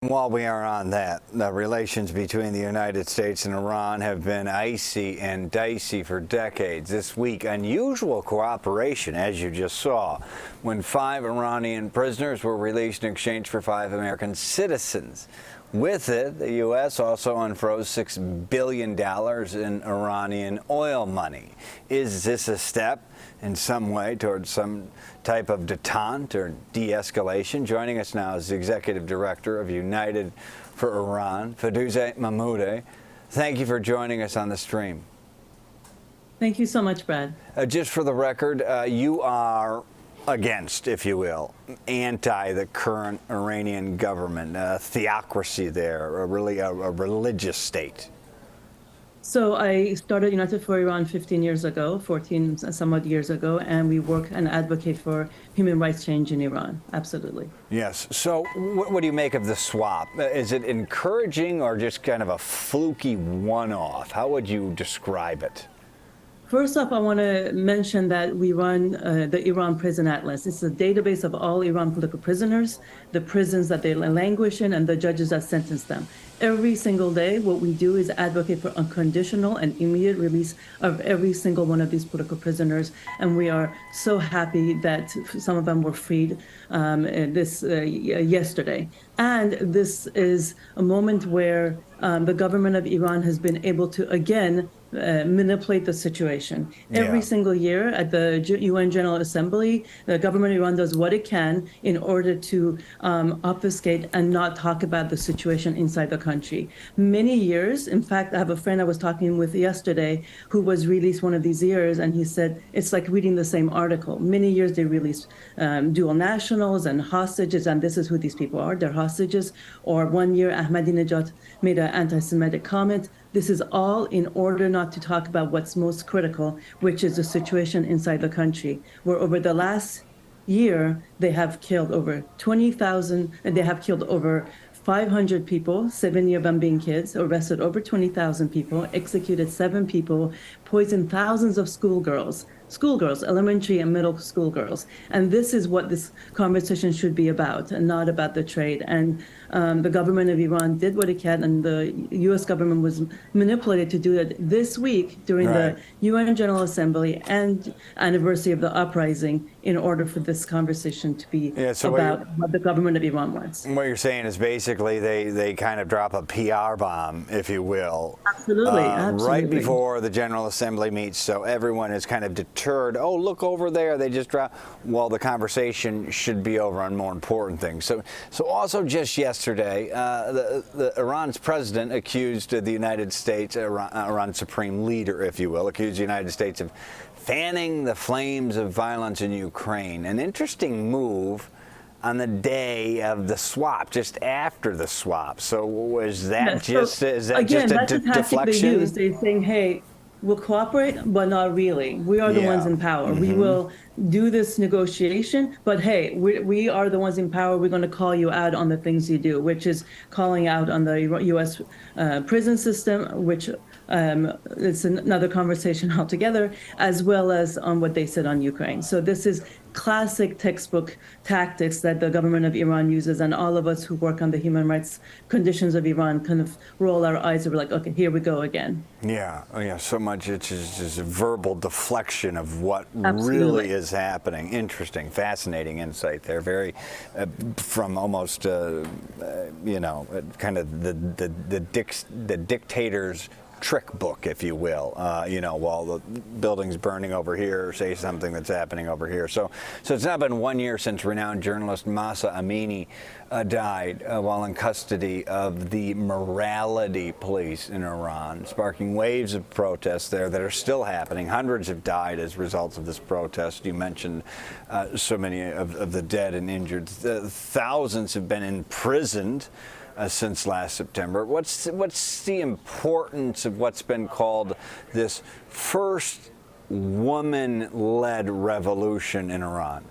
While we are on that, the relations between the United States and Iran have been icy and dicey for decades. This week, unusual cooperation, as you just saw, when 5 Iranian prisoners were released in exchange for 5 American citizens. With it, the U.S. also unfroze $6 billion in Iranian oil money. Is this a step in some way towards some type of detente or de-escalation? Joining us now is the Executive Director of United for Iran, Firuzeh Mahmoudi. Thank you for joining us on the stream. Thank you so much, Brad. Just for the record, you are against, if you will, anti the current Iranian government, theocracy there, really a religious state. So I started United for Iran 15 years ago, 14 some odd years ago, and we work and advocate for human rights change in Iran. Absolutely. Yes. So what do you make of the swap? Is it encouraging or just kind of a fluky one-off? How would you describe it? First off, I want to mention that we run the Iran Prison Atlas. It's a database of all Iran political prisoners, the prisons that they languish in, and the judges that sentence them. Every single day, what we do is advocate for unconditional and immediate release of every single one of these political prisoners. And we are so happy that some of them were freed yesterday. And this is a moment where the government of Iran has been able to, again, manipulate the situation. Every single year at the UN General Assembly, the government of Iran does what it can in order to obfuscate and not talk about the situation inside the country. Many years, in fact, I have a friend I was talking with yesterday who was released one of these years, and he said it's like reading the same article. Many years they released dual nationals and hostages, and this is who these people are, they're hostages. Or one year Ahmadinejad made an anti-Semitic comment. This is all in order not to talk about what's most critical, which is the situation inside the country, where over the last year, they have killed over 20,000, and they have killed over 500 people, 70 of them being kids, arrested over 20,000 people, executed 7 people, poisoned thousands of schoolgirls, elementary and middle school girls. And this is what this conversation should be about, and not about the trade. And the government of Iran did what it can, and the U.S. government was manipulated to do it this week during the UN General Assembly and anniversary of the uprising in order for this conversation to be about what the government of Iran wants. What you're saying is basically they kind of drop a PR bomb, if you will. Absolutely, absolutely. Right before the General Assembly meets, so everyone is kind of deterred. Oh, look over there, they just dropped. Well, the conversation should be over on more important things. So also just yesterday, Iran's president accused the United States, Iran's supreme leader, if you will, accused the United States of fanning the flames of violence in Ukraine. An interesting move on the day of the swap, just after the swap. So is that just a deflection? They use. They're saying, hey, we'll cooperate, but not really. We are the ones in power. We will do this negotiation, but hey, we are the ones in power. We're going to call you out on the things you do, which is calling out on the U.S. Prison system, which it's another conversation altogether, as well as on what they said on Ukraine. So this is classic textbook tactics that the government of Iran uses, and all of us who work on the human rights conditions of Iran kind of roll our eyes and we're like, okay, here we go again. Yeah, so much it's just a verbal deflection of what really is happening. Interesting, fascinating insight there. Very from almost kind of the dictator's trick book, if you will, while the building's burning over here, say something that's happening over here. So it's now been 1 year since renowned journalist Mahsa Amini died while in custody of the morality police in Iran, sparking waves of protests there that are still happening. Hundreds have died as results of this protest. You mentioned so many of the dead and injured. Thousands have been imprisoned since last September. What's the importance of what's been called this first woman-led revolution in Iran?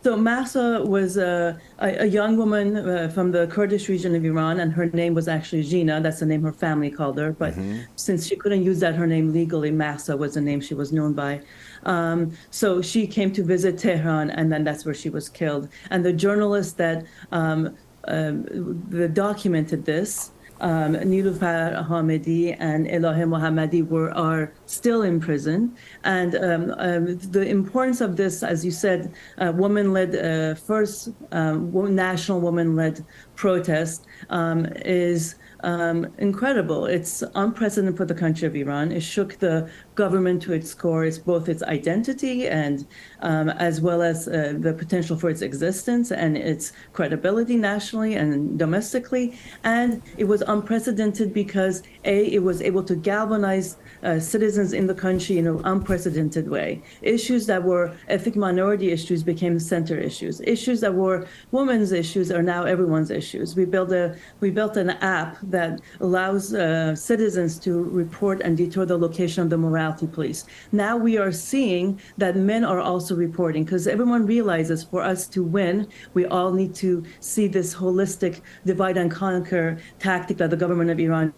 So Mahsa was a young woman from the Kurdish region of Iran, and her name was actually Gina. That's the name her family called her. But since she couldn't use her name legally, Mahsa was the name she was known by. So she came to visit Tehran, and then that's where she was killed. And the journalist that documented this. Nilufar Hamedi and Elahe Mohammadi are still in prison. And the importance of this, as you said, woman-led, first national woman-led protest is incredible. It's unprecedented for the country of Iran. It shook the government to its core. It's both its identity and as well as the potential for its existence and its credibility nationally and domestically. And it was unprecedented because it was able to galvanize citizens in the country in an unprecedented way. Issues that were ethnic minority issues became center issues. Issues that were women's issues are now everyone's issues. We built an app that allows citizens to report and detour the location of the morality police. Now we are seeing that men are also reporting because everyone realizes for us to win, we all need to see this holistic divide and conquer tactic that the government of Iran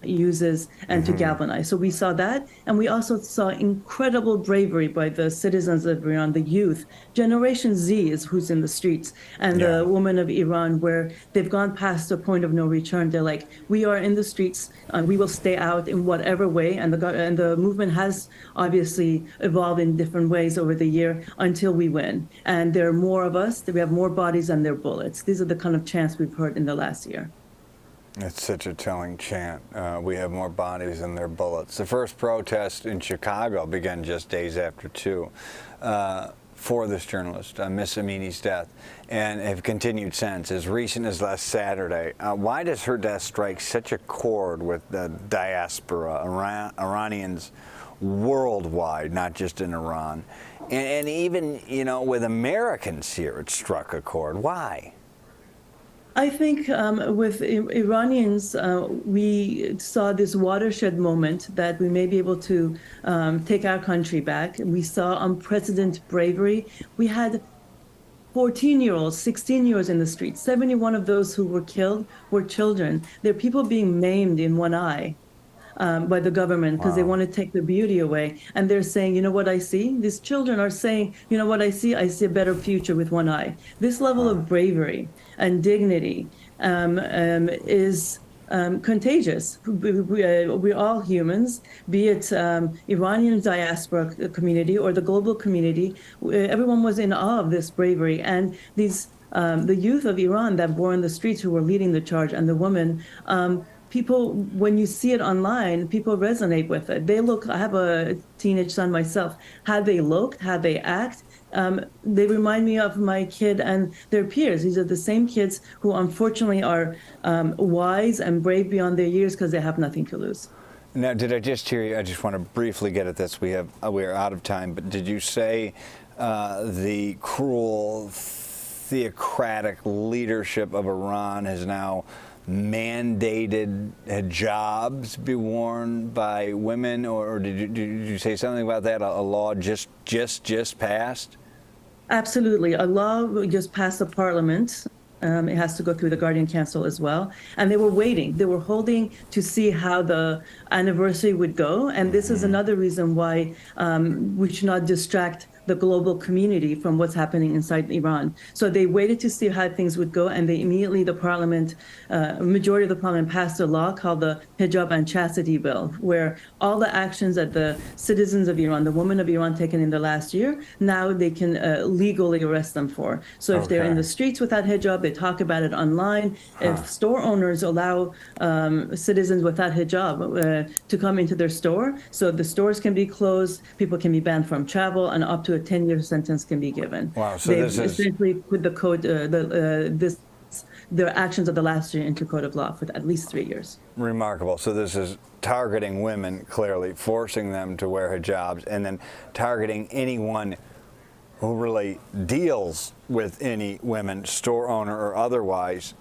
uses and to galvanize. So we saw that, and we also saw incredible bravery by the citizens of Iran, the youth. Generation Z is who's in the streets, and the women of Iran, where they've gone past the point of no return. They're like, we are in the streets, we will stay out in whatever way, and the movement has obviously evolved in different ways over the year until we win. And there are more of us, we have more bodies than there are bullets. These are the kind of chants we've heard in the last year. It's such a telling chant. We have more bodies than their bullets. The first protest in Chicago began just days after 2 for this journalist, Miss Amini's death, and have continued since, as recent as last Saturday. Why does her death strike such a chord with the diaspora, Iranians worldwide, not just in Iran? And even, you know, with Americans here, it struck a chord. Why? I think with Iranians, we saw this watershed moment that we may be able to take our country back. We saw unprecedented bravery. We had 14-year-olds, 16-year-olds in the streets. 71 of those who were killed were children. There are people being maimed in one eye by the government because they want to take the beauty away. And they're saying, you know what I see? These children are saying, you know what I see? I see a better future with one eye. This level of bravery and dignity is contagious. We're all humans, be it Iranian diaspora community or the global community. Everyone was in awe of this bravery. And these the youth of Iran that were in the streets who were leading the charge and the women, people, when you see it online, people resonate with it. They look, I have a teenage son myself, how they look, how they act, they remind me of my kid and their peers. These are the same kids who unfortunately are wise and brave beyond their years because they have nothing to lose. Now, did I just hear you? I just want to briefly get at this. We are out of time, but did you say the cruel, theocratic leadership of Iran has now mandated hijabs be worn by women, or did you say something about that? A law just passed? Absolutely, a law just passed the parliament. It has to go through the Guardian Council as well. And they were waiting. They were holding to see how the anniversary would go. And this is another reason why we should not distract the global community from what's happening inside Iran. So they waited to see how things would go, and they immediately, the parliament, majority of the parliament passed a law called the hijab and chastity bill, where all the actions that the citizens of Iran, the women of Iran taken in the last year, now they can legally arrest them for. So if they're in the streets without hijab, they talk about it online. If store owners allow citizens without hijab to come into their store, so the stores can be closed, people can be banned from travel, and up to a 10-year sentence can be given. Wow! So they've this is essentially put the code, their actions of the last year into code of law for at least 3 years. remarkable. So this is targeting women, clearly forcing them to wear hijabs, and then targeting anyone who really deals with any women, store owner or otherwise,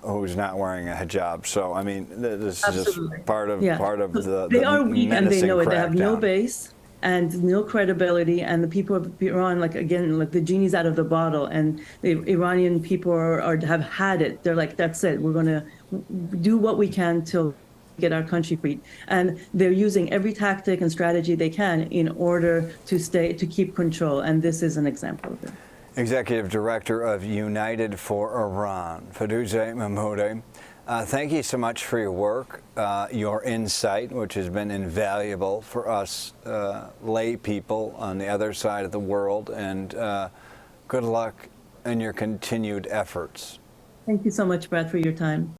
who's not wearing a hijab. So I mean, this is just part of the. They are weak and they know it. They have no crackdown. base and no credibility, and the people of Iran, like again, like the genie's out of the bottle, and the Iranian people have had it. They're like, that's it. We're going to do what we can till get our country free, and they're using every tactic and strategy they can in order to keep control. And this is an example of it. Executive Director of United for Iran, Firuzeh Mahmoudi. Thank you so much for your work, your insight, which has been invaluable for us lay people on the other side of the world, and good luck in your continued efforts. Thank you so much, Brad, for your time.